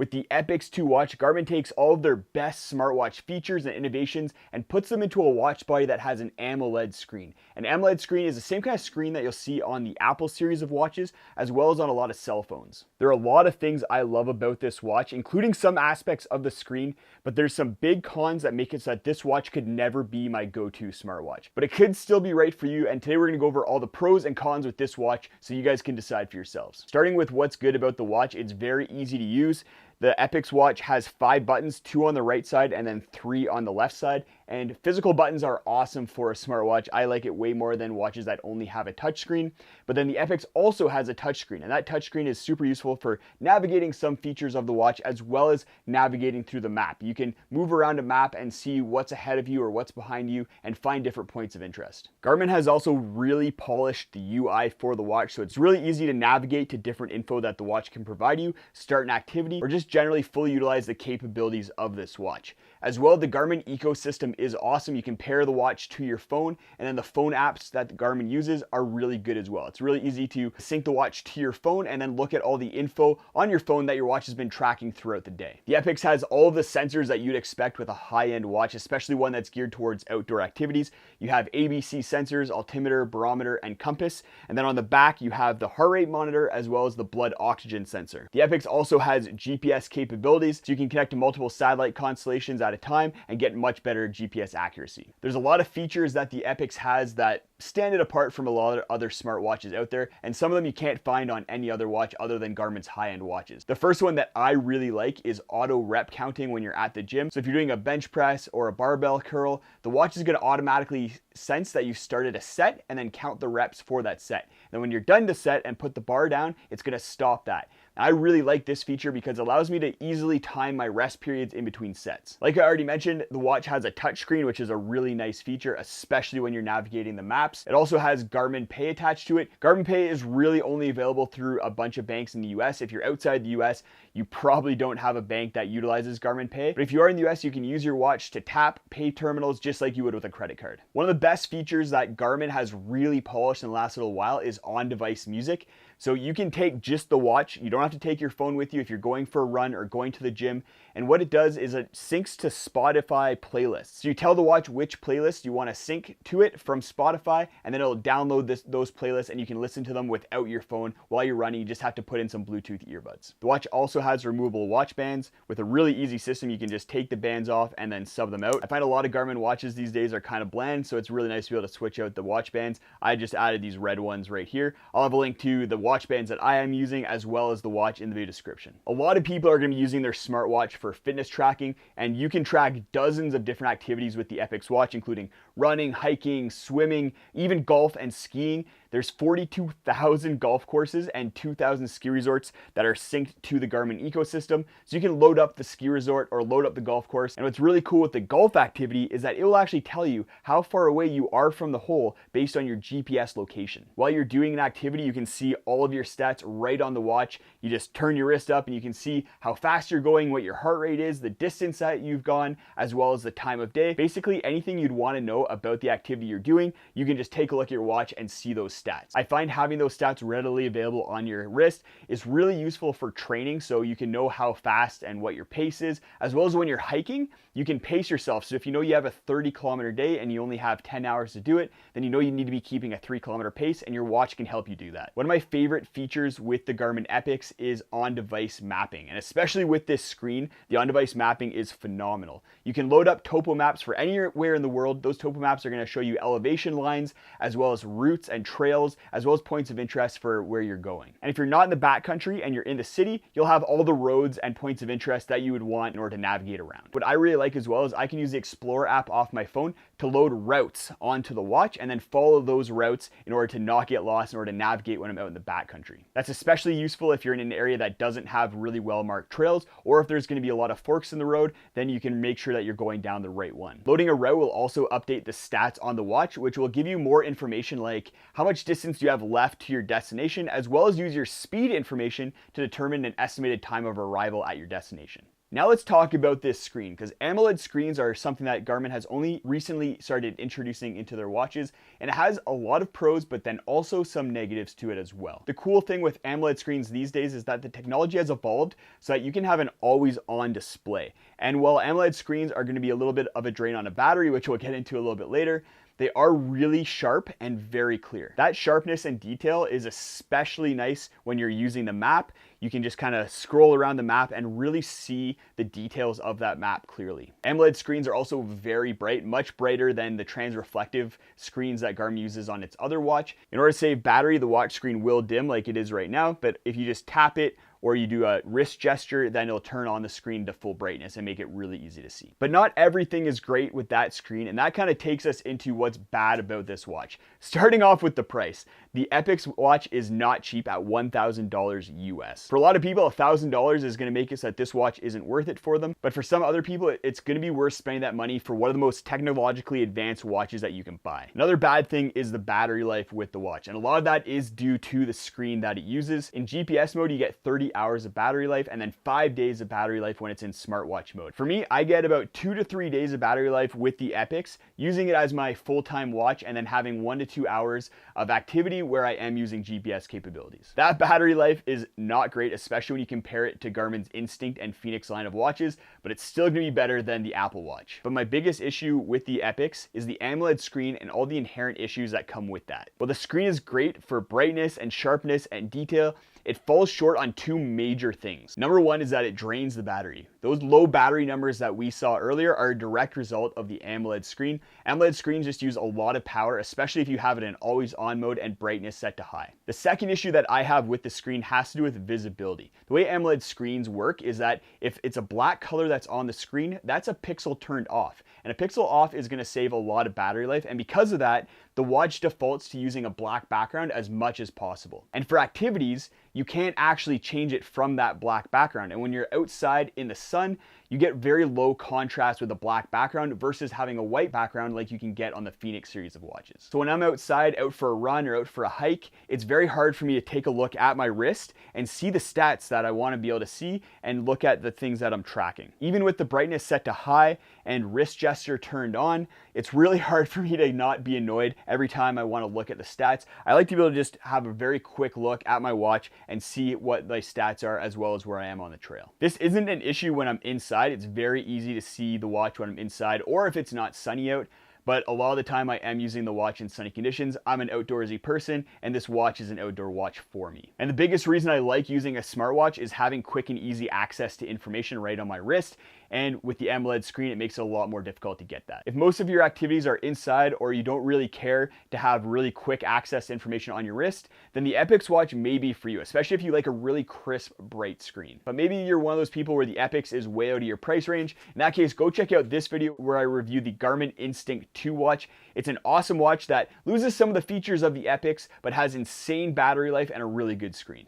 With the Epix 2 watch, Garmin takes all of their best smartwatch features and innovations and puts them into a watch body that has an AMOLED screen. An AMOLED screen is the same kind of screen that you'll see on the Apple series of watches, as well as on a lot of cell phones. There are a lot of things I love about this watch, including some aspects of the screen, but there's some big cons that make it so that this watch could never be my go-to smartwatch. But it could still be right for you, and today we're going to go over all the pros and cons with this watch so you guys can decide for yourselves. Starting with what's good about the watch, it's very easy to use. The Epix watch has 5 buttons, 2 on the right side and then 3 on the left side. And physical buttons are awesome for a smartwatch. I like it way more than watches that only have a touchscreen. But then the Epix also has a touchscreen, and that touchscreen is super useful for navigating some features of the watch as well as navigating through the map. You can move around a map and see what's ahead of you or what's behind you and find different points of interest. Garmin has also really polished the UI for the watch, so it's really easy to navigate to different info that the watch can provide you, start an activity, or just generally fully utilize the capabilities of this watch. As well, the Garmin ecosystem is awesome. You can pair the watch to your phone, and then the phone apps that the Garmin uses are really good as well. It's really easy to sync the watch to your phone and then look at all the info on your phone that your watch has been tracking throughout the day. The Epix has all of the sensors that you'd expect with a high-end watch, especially one that's geared towards outdoor activities. You have ABC sensors, altimeter, barometer, and compass, and then on the back you have the heart rate monitor as well as the blood oxygen sensor. The Epix also has GPS capabilities, so you can connect to multiple satellite constellations at a time and get much better GPS accuracy. There's a lot of features that the Epix has that stand it apart from a lot of other smartwatches out there, and some of them you can't find on any other watch other than Garmin's high-end watches. The first one that I really like is auto rep counting when you're at the gym. So if you're doing a bench press or a barbell curl, the watch is going to automatically sense that you started a set and then count the reps for that set. Then when you're done to set and put the bar down, it's going to stop that. I really like this feature because it allows me to easily time my rest periods in between sets. Like I already mentioned, the watch has a touchscreen, which is a really nice feature, especially when you're navigating the maps. It also has Garmin Pay attached to it. Garmin Pay is really only available through a bunch of banks in the US. If you're outside the US, you probably don't have a bank that utilizes Garmin Pay. But if you are in the US, you can use your watch to tap pay terminals just like you would with a credit card. One of the best features that Garmin has really polished in the last little while is on-device music. So you can take just the watch. You don't have to take your phone with you if you're going for a run or going to the gym. And what it does is it syncs to Spotify playlists. So you tell the watch which playlist you want to sync to it from Spotify, and then it'll download those playlists and you can listen to them without your phone while you're running. You just have to put in some Bluetooth earbuds. The watch also has removable watch bands. With a really easy system, you can just take the bands off and then sub them out. I find a lot of Garmin watches these days are kind of bland, so it's really nice to be able to switch out the watch bands. I just added these red ones right here. I'll have a link to the watch bands that I am using as well as the watch in the video description. A lot of people are going to be using their smartwatch for fitness tracking, and you can track dozens of different activities with the Epix watch, including running, hiking, swimming, even golf and skiing. There's 42,000 golf courses and 2,000 ski resorts that are synced to the Garmin ecosystem. So you can load up the ski resort or load up the golf course. And what's really cool with the golf activity is that it will actually tell you how far away you are from the hole based on your GPS location. While you're doing an activity, you can see all of your stats right on the watch. You just turn your wrist up and you can see how fast you're going, what your heart rate is, the distance that you've gone, as well as the time of day. Basically anything you'd want to know about the activity you're doing, you can just take a look at your watch and see those stats. I find having those stats readily available on your wrist is really useful for training, so you can know how fast and what your pace is, as well as when you're hiking, you can pace yourself. So if you know you have a 30-kilometer day and you only have 10 hours to do it, then you know you need to be keeping a 3-kilometer pace, and your watch can help you do that. One of my favorite features with the Garmin Epix is on-device mapping, and especially with this screen, the on-device mapping is phenomenal. You can load up topo maps for anywhere in the world. Those topo maps are going to show you elevation lines, as well as routes and trails, as well as points of interest for where you're going. And if you're not in the backcountry and you're in the city, you'll have all the roads and points of interest that you would want in order to navigate around. What I really like as well is I can use the Explorer app off my phone to load routes onto the watch and then follow those routes in order to not get lost, in order to navigate when I'm out in the backcountry. That's especially useful if you're in an area that doesn't have really well-marked trails, or if there's going to be a lot of forks in the road, then you can make sure that you're going down the right one. Loading a route will also update the stats on the watch, which will give you more information like how much much distance you have left to your destination, as well as use your speed information to determine an estimated time of arrival at your destination. Now let's talk about this screen, because AMOLED screens are something that Garmin has only recently started introducing into their watches, and it has a lot of pros, but then also some negatives to it as well. The cool thing with AMOLED screens these days is that the technology has evolved so that you can have an always-on display. And while AMOLED screens are going to be a little bit of a drain on a battery, which we'll get into a little bit later, they are really sharp and very clear. That sharpness and detail is especially nice when you're using the map. You can just kind of scroll around the map and really see the details of that map clearly. AMOLED screens are also very bright, much brighter than the trans-reflective screens that Garmin uses on its other watch. In order to save battery, the watch screen will dim like it is right now, but if you just tap it or you do a wrist gesture, then it'll turn on the screen to full brightness and make it really easy to see. But not everything is great with that screen, and that kind of takes us into what's bad about this watch. Starting off with the price. The Epix watch is not cheap at $1,000 US. For a lot of people, $1,000 is going to make it so that this watch isn't worth it for them, but for some other people, it's going to be worth spending that money for one of the most technologically advanced watches that you can buy. Another bad thing is the battery life with the watch, and a lot of that is due to the screen that it uses. In GPS mode, you get 30 hours of battery life and then 5 days of battery life when it's in smartwatch mode. For me, I get about 2 to 3 days of battery life with the Epix, using it as my full-time watch and then having 1 to 2 hours of activity where I am using GPS capabilities. That battery life is not great, especially when you compare it to Garmin's Instinct and Phoenix line of watches, but it's still going to be better than the Apple Watch. But my biggest issue with the Epix is the AMOLED screen and all the inherent issues that come with that. While the screen is great for brightness and sharpness and detail, it falls short on two major things. Number one is that it drains the battery. Those low battery numbers that we saw earlier are a direct result of the AMOLED screen. AMOLED screens just use a lot of power, especially if you have it in always on mode and brightness set to high. The second issue that I have with the screen has to do with visibility. The way AMOLED screens work is that if it's a black color that's on the screen, that's a pixel turned off. And a pixel off is going to save a lot of battery life, and because of that, the watch defaults to using a black background as much as possible. And for activities, you can't actually change it from that black background. And when you're outside in the sun, you get very low contrast with a black background versus having a white background like you can get on the Phoenix series of watches. So when I'm outside, out for a run or out for a hike, it's very hard for me to take a look at my wrist and see the stats that I want to be able to see and look at the things that I'm tracking. Even with the brightness set to high and wrist gesture turned on, it's really hard for me to not be annoyed every time I want to look at the stats. I like to be able to just have a very quick look at my watch and see what my stats are as well as where I am on the trail. This isn't an issue when I'm inside. It's very easy to see the watch when I'm inside or if it's not sunny out. But a lot of the time I am using the watch in sunny conditions. I'm an outdoorsy person, and this watch is an outdoor watch for me. And the biggest reason I like using a smartwatch is having quick and easy access to information right on my wrist. And with the AMOLED screen, it makes it a lot more difficult to get that. If most of your activities are inside or you don't really care to have really quick access to information on your wrist, then the Epix watch may be for you, especially if you like a really crisp, bright screen. But maybe you're one of those people where the Epix is way out of your price range. In that case, go check out this video where I review the Garmin Instinct 2 watch. It's an awesome watch that loses some of the features of the Epix, but has insane battery life and a really good screen.